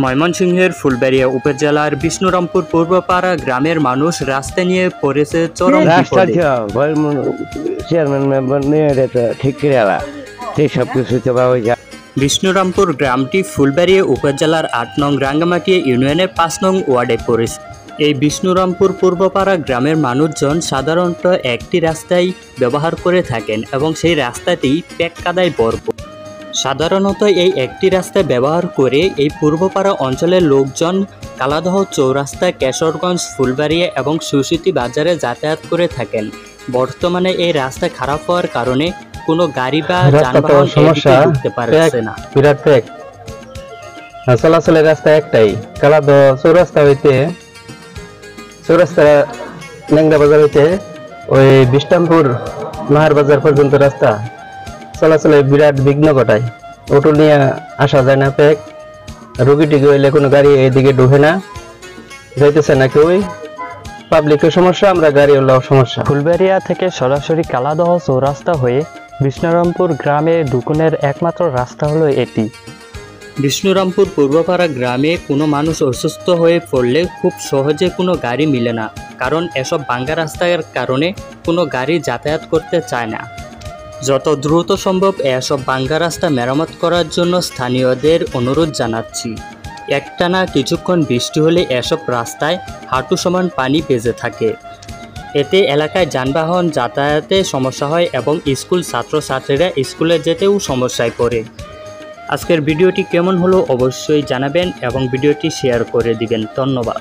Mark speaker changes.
Speaker 1: ময়মনসিংহের ফুলবাড়িয়া উপজেলার বিষ্ণুরামপুর পূর্বপাড়া গ্রামের মানুষ রাস্তা নিয়ে পড়েছে চরম বিপদে। বিষ্ণুরামপুর গ্রামটি ফুলবাড়িয়া উপজেলার ৮ নং রাঙ্গামাটিয়া ইউনিয়নের ৫ নং ওয়ার্ডে পড়েছে। এই বিষ্ণুরামপুর পূর্বপাড়া গ্রামের মানুষজন সাধারণত একটি রাস্তাই ব্যবহার করে থাকেন এবং সেই রাস্তাটি প্যাক কাদায় ভরপুর। সাধারণত এই একটি রাস্তা ব্যবহার করে এই পূর্বপাড়া অঞ্চলের লোকজন কালাদহ চৌরাস্তা, কেশরগঞ্জ, ফুলবাড়িয়া এবং সুসিতি বাজারে যাতায়াত করে থাকেন। বর্তমানে এই রাস্তা খারাপ হওয়ার কারণে কোনো গাড়ি বা যানবাহন ঢুকতে পারছে না।
Speaker 2: বিরাট প্যাক চলাচলের রাস্তা একটাই, কালাদহ চৌরাস্তা হইতে চৌরাস্তা ল্যাংড়া বাজার হইতে ওই বিষ্ণুরামপুর নাহার বাজার পর্যন্ত রাস্তা চলাচলে বিরাট বিঘ্ন ঘটায়। অটো নিয়ে আসা যায় না, প্যাক। রুগী টিকে হইলে কোনো গাড়ি এদিকে ঢুকে না, যাইতেছে না কেউই। পাবলিকের সমস্যা, আমরা গাড়ি হলেও সমস্যা।
Speaker 1: ফুলবাড়িয়া থেকে সরাসরি কালাদহ চৌরাস্তা হয়ে বিষ্ণুরামপুর গ্রামে ঢুকুনের একমাত্র রাস্তা হলো এটি। বিষ্ণুরামপুর পূর্বপাড়া গ্রামে কোনো মানুষ অসুস্থ হয়ে পড়লে খুব সহজে কোনো গাড়ি মিলে না, কারণ এসব ভাঙ্গা রাস্তার কারণে কোনো গাড়ি যাতায়াত করতে চায় না। যত দ্রুত সম্ভব এসব ভাঙ্গা রাস্তা মেরামত করার জন্য স্থানীয়দের অনুরোধ জানাচ্ছি। একটানা কিছুক্ষণ বৃষ্টি হলে এসব রাস্তায় হাঁটু সমান পানি বেজে থাকে। এতে এলাকায় যানবাহন যাতায়াতে সমস্যা হয় এবং স্কুল ছাত্রছাত্রীরা স্কুলে যেতেও সমস্যায় পড়ে। আজকের ভিডিওটি কেমন হলো অবশ্যই জানাবেন এবং ভিডিওটি শেয়ার করে দিবেন। ধন্যবাদ।